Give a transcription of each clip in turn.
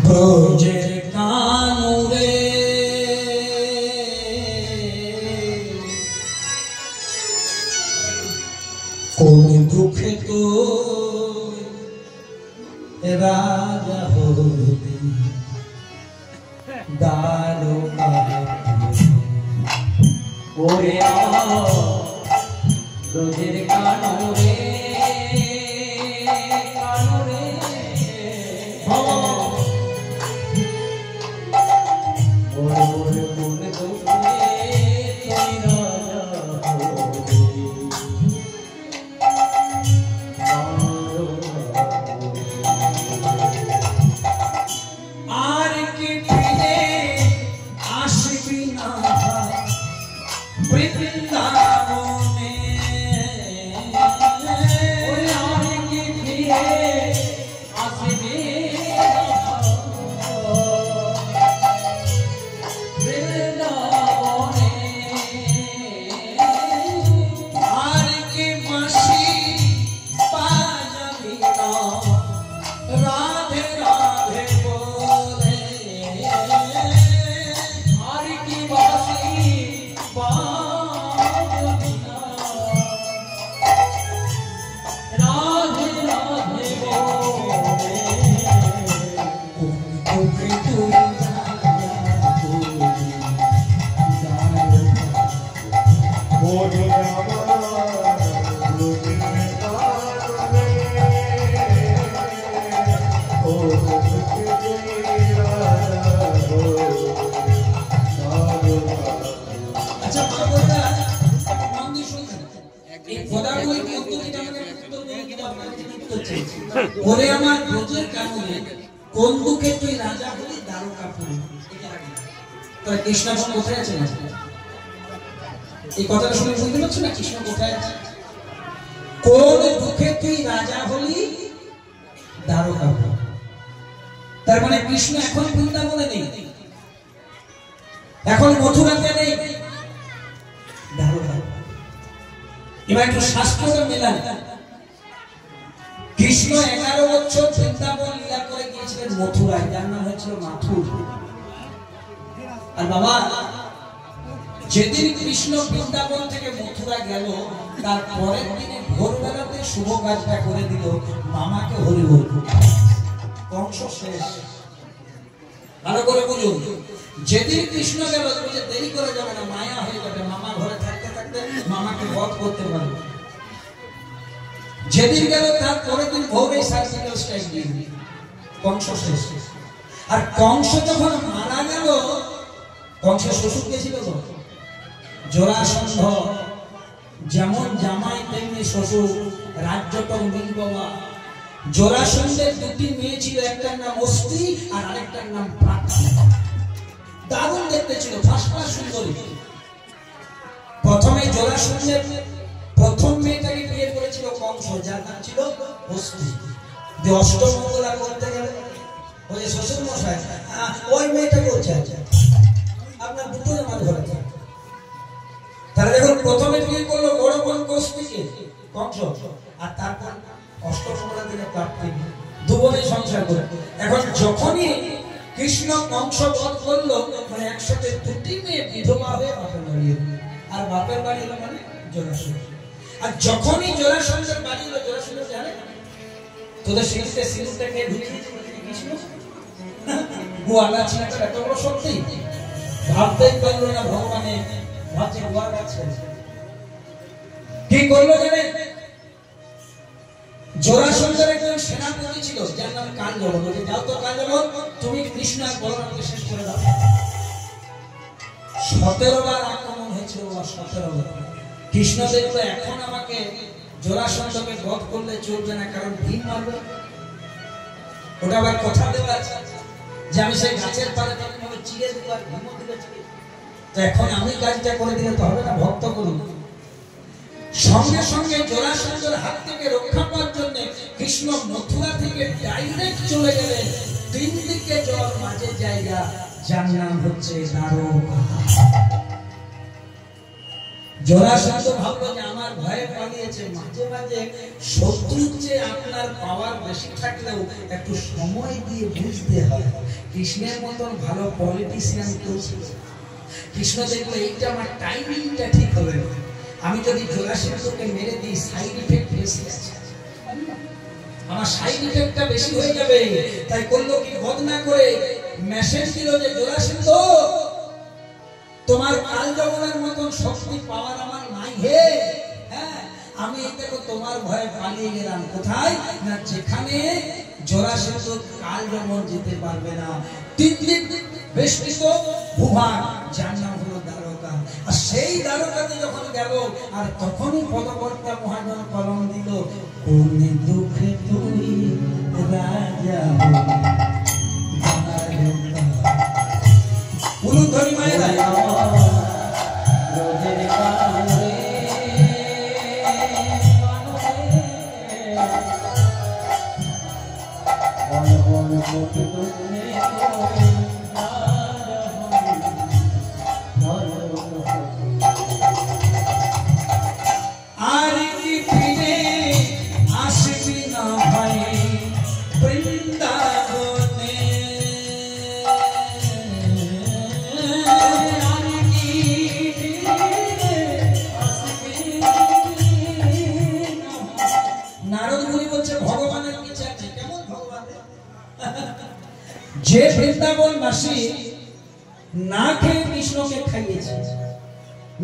ব্রজের কানুরে কোন দুঃখে তো রাজা হলি দ্বারকা ওরে ব্রজের কানুরে ওরে আমার ব্রজের কানুরে কোন দুঃখে তুই রাজা হলি দ্বারকাপুরী। তাহলে কৃষ্ণ কোথায় আছে? এই কথাটা শুনে বুঝতে পারছো না কৃষ্ণ কোথায় আছে? কোন দুঃখে তুই রাজা হলি দ্বারকাপুরী। তার মানে কৃষ্ণ এখন বৃন্দাবনে নেই, এখন মথুরাতে নেই, দ্বারকা। এবার একটু শাস্ত্রটা মেলান। কৃষ্ণ 11 বছর বৃন্দাবন লীলা করে গিয়েছিলেন মথুরায়, যার নাম হয়েছিল মাথুর। আর বাবা যেদিন কৃষ্ণ বৃন্দাবন থেকে মথুরা গেল, তার পরের দিনে ভোরবেলাতে শুভ কাজটা করে দিল, মামাকে হরি বল। কংস শেষ। ভালো করে বুঝুন, যেদিন কৃষ্ণ গেল যে দেরি করে যাবে না, মায়া হয়ে যাবে, মামা ঘরে থাকতে থাকতে মামাকে বধ করতে পারবে। যেদিন গেল তার পরের দিন ভোরে সার্জিক্যাল স্ট্রাইক দিয়ে কংস শেষ। আর কংস যখন মারা গেল, কংসের শ্বশুর কে ছিল? জরাসন্ধ। যেমন জামাই তেমনি শ্বশুর, রাজ্যটক মিল বাবা। জরাসন্ধের দুটি মেয়ে ছিল, একটার নাম অস্তি আর আরেকটার নাম প্রাপ্তি। দারুণ দেখতে ছিল, ফার্স্ট ক্লাস সুন্দরী। প্রথমে জরাসন্ধের প্রথম মেয়েটাকে বিয়ে করেছিল কংস, যার নাম ছিল অস্তি। যে অষ্টমঙ্গলা করতে গেলে ওই শ্বশুর মশাই ওই মেয়েটাকে হচ্ছে আপনার দুটো আমার ঘরে। তারা যখন প্রথমে বিয়ে করলো বড় বোন অস্তিকে কংস, আর তারপর অষ্টমঙ্গলা দিনে প্রাপ্তি, দুবোনে সংসার করে। এখন যখনই কৃষ্ণ কংস বধ করলো, মানে একসাথে দুটি মেয়ে বিধবা হয়ে বাপের বাড়ি। আর বাপের বাড়ি হলো মানে জরাসন্ধ। আর যখনই জরাসন্ধের বাড়ি হলো, জরাসন্ধ জানে তোদের সিঁড়িতে সিঁড়িটাকে ঢুকিয়েছে কৃষ্ণ। গোয়ালা ছিলাটা এত বড় সত্যি ভাবতেই পারলো না। ভগবানে ভাবছে গোয়াল আছে কি করলো জানে? জরাসন্ধের একজন সেনাপতি ছিল, যার নাম কাঞ্জল। বলছে যাও তো কাঞ্জল, তুমি কৃষ্ণ আর বলরামকে শেষ করে দাও। 17 বার আক্রমণ হয়েছিল, 17 বার। কৃষ্ণ দেখলো এখন আমাকে জরাসন্ধকে বধ করলে চলবে না, কারণ ভীম মারবে। ওটা আবার কথা দেওয়া আছে যে আমি সেই গাছের পালে চিড়ে দেবো আর ভীমও দিলে চিড়ে। তো এখন আমি কাজটা করে দিলে তো হবে না, ভক্ত করুন। সঙ্গে সঙ্গে জরাসন্ধের হাত থেকে রক্ষা পাওয়ার জন্য কৃষ্ণ মথুরা থেকে ডাইরেক্ট চলে গেলেন 3 দিকে জল মাঝে জায়গা, যার নাম হচ্ছে দ্বারকা। জরাসন্ধ ভাবলো যে আমার ভয়ে পালিয়েছে। মাঝে মাঝে শত্রুর চেয়ে আপনার পাওয়ার বেশি থাকলেও একটু সময় দিয়ে বুঝতে হয়। কৃষ্ণের মতন ভালো পলিটিশিয়ান কেউ ছিল। কৃষ্ণ দেখলো এইটা আমার টাইমিংটা ঠিক হবে, আমি যদি জরাসন্ধকে মেরে দিই সাইড ইফেক্ট বেশি আছে, আমার সাইড ইফেক্টটা বেশি হয়ে যাবে। তাই করলো কি, বদ না করে মেসেজ দিল যে জরাসন্ধ, তোমার কাল যমনের মতন শক্তি পাওয়ার আমার নাই হে। হ্যাঁ, আমি দেখো তোমার ভয়ে পালিয়ে গেলাম কোথায় না, যেখানে জরাসন্ধ কাল যমন যেতে পারবে না। তিন বেষ্টিত ভূভাগ, যার নাম হলো দ্বারকা। আর সেই দ্বারকাতে যখন গেল, আর তখনই পদকর্তা মহাজন কলম দিল, কোন দুঃখে তুই রাজা উলুধ্বনি মায়েরা যে বৃন্দাবনবাসী না খেয়ে কৃষ্ণকে খাইয়েছে,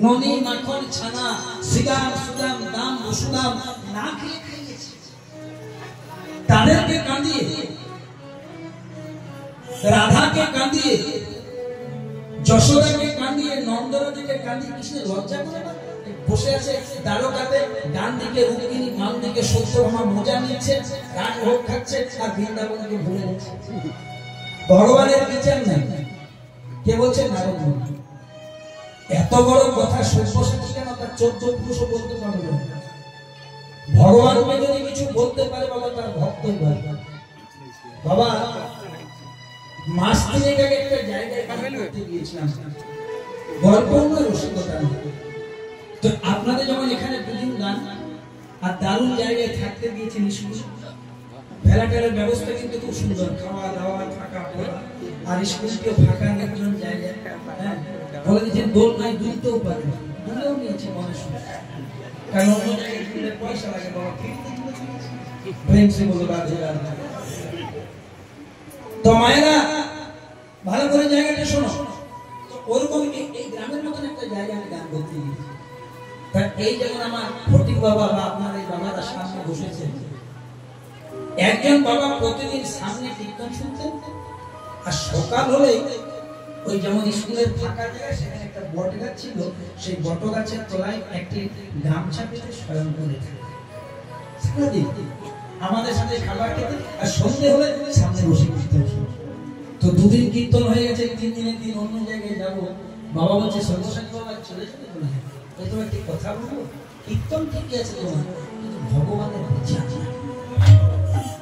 ননি মাখন ছানা সিগাম সুদাম দাম বসুদাম না খেয়ে খাইয়েছে, তাদেরকে কাঁদিয়ে, রাধাকে কাঁদিয়ে, যশোদাকে কাঁদিয়ে, নন্দরাজকে কাঁদিয়ে কৃষ্ণের লজ্জা করে না? বসে আছে দ্বারকাতে, ডান দিকে রুক্মিণী, বাম দিকে সত্যভামা মজা নিচ্ছে, রাজভোগ খাচ্ছে, আর বৃন্দাবনকে ভুলে যাচ্ছে। ভগবানের বিচার নাই। কে বলছে? নারদ মুনি। এত বড় কথা সব্যসাচী কেন তার 14 পুরুষও বলতে পারবে না। ভগবানকে যদি কিছু বলতে পারে বাবা, তার ভক্তই পারে। বাবা মাস তিনেক আগে একটা জায়গায় কাজ করতে গিয়েছিলাম, গল্প নয়, রসিকতা নয়। তো আপনাদের যখন এখানে দুদিন গান আর দারুণ জায়গায় থাকতে দিয়েছেন, স্কুল ভেলাটারের ব্যবস্থা কিন্তু খুব সুন্দর, খাওয়া দাওয়া থাকা পড়া, আর স্কুলটিও ফাঁকা নির্জন জায়গায়। হ্যাঁ, বলে দিচ্ছেন দোল নাই, দুলতেও পারে না, দুলেও নিয়েছে মনে শুনে, কারণ অন্য জায়গায় দুলে পয়সা লাগে। বাবা প্রেম সে বলো রাধে রাধে। তো মায়েরা ভালো করে জায়গাটা শোনো। ওরকম এই গ্রামের মতন একটা জায়গায় আমি গান করতে গিয়েছি। এই যেমন আমার ফটিক বাবা বা আপনার এই বাবারা সামনে বসেছে, একজন বাবা প্রতিদিন সামনে কীর্তন শুনতেন, আর সকাল হলে ওই যেমন স্কুলের ফাঁকা জায়গায় সেখানে একটা বট গাছ ছিল, সেই বট গাছের তলায় একটি গামছা পেতে শয়ন করে থাকে সারাদিন আমাদের সাথে খাবার খেতে, আর সন্ধে হলে সামনে বসে কীর্তন শুনতে। তো দুদিন কীর্তন হয়ে গেছে, 3 দিনের দিন অন্য জায়গায় যাবো। বাবা বলছে সর্বসাচী বাবা চলে যাবে বলে, তোমার একটি কথা বলবো, কীর্তন ঠিকই আছে তোমার, কিন্তু ভগবানের বিচার না।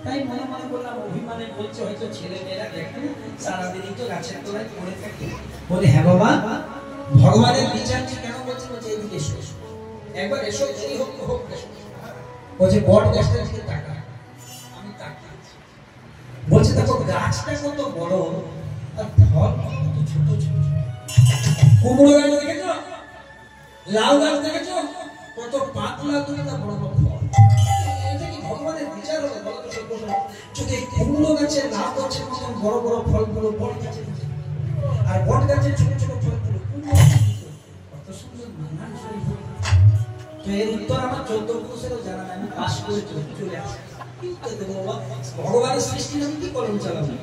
তাই মনে মনে করলাম, অভিমানে বলছে হয়তো ছেলে মেয়েরা দেখে সারাদিনই তো গাছের তলায় পড়ে থাকে। বলে হ্যাঁ বাবা, ভগবানের বিচার কেন বলছে? বলছে এদিকে এসো, একবার এসো, দেরি হোক হোক এসো। বলছে বট গাছটা দিকে তাকা। আমি তাকাচ্ছি, বলছে দেখো গাছটা কত বড় আর ফল কত ছোট ছোট। কুমড়ো গাছ দেখেছো, লাউ গাছ দেখেছো, কত পাতলা তুলনা বড় বড় ফল। এটা কি ভগবানের বিচার হলো? বলো তো সব বলো। যদি কুমড়ো গাছে, লাউ গাছের মতন বড় বড় ফলগুলো বট গাছে, আর বট গাছের ছোট ছোট ফলগুলো কত সুন্দর মানানসই। তো এর উত্তর আমার 14 পুরুষেরও জানা নাই, আমি পাস করে চলে আসি। ভগবানের সৃষ্টি আমি কি কলম চালাবো?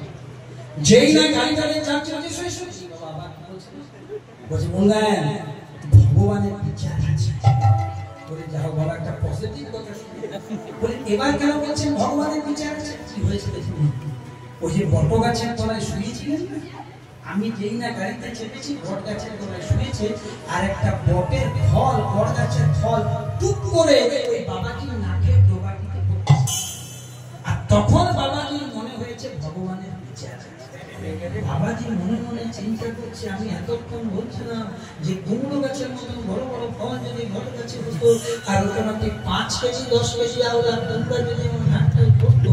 যেই না গাড়ি চালিয়ে যাচ্ছে বাবা বলছে বললেন ভগবানের বিচার আছে। বলে যাও বাবা, একটা পজিটিভ কথা শুনে। বলে এবার কেন বলছেন ভগবানের বিচার আছে? কি হয়েছে দেখুন। ওই যে বট গাছের তলায় শুয়েছিলেন, আমি যেই না গাড়িতে চেপেছি, বট গাছের তলায় শুয়েছে, আর একটা বটের ফল, বট গাছের ফল টুক করে ওই বাবাজির নাকের ডোবাটিতে পড়েছে। আর তখন বাবাজির মনে হয়েছে ভগবান ভগবানের বিচার। বাবাজি মনে মনে চিন্তা করছে, আমি এতক্ষণ বলছিলাম যে কুমড়ো গাছের মতন বড় বড় ফল যদি বড় গাছে হতো, আর ওখানে 5 কেজি 10 কেজি আওলা কুমড়া যদি আমার হাতটায় পড়তো,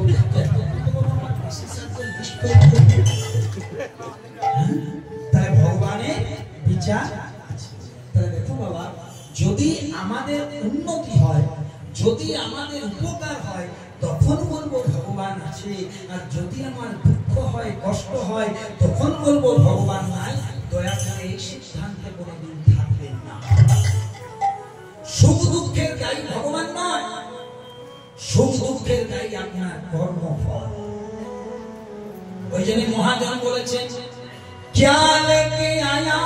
তাহলে ভগবানের বিচার। তাহলে দেখো বাবা, যদি আমাদের উন্নতি হয়, যদি আমাদের উপকার হয়, তখন বলবো ভগবান আছে। আর যদি আমার দুঃখ হয়, কষ্ট হয়, তখন বলবো ভগবান নাই। দয়া করে এই সিদ্ধান্তে কোনোদিন থাকবেন না। সুখ দুঃখের দায়ী ভগবান নয়, সুখ দুঃখের দায়ী আপনার কর্মফল। ওই জন্য মহাজন বলেছেন, क्या लेके आया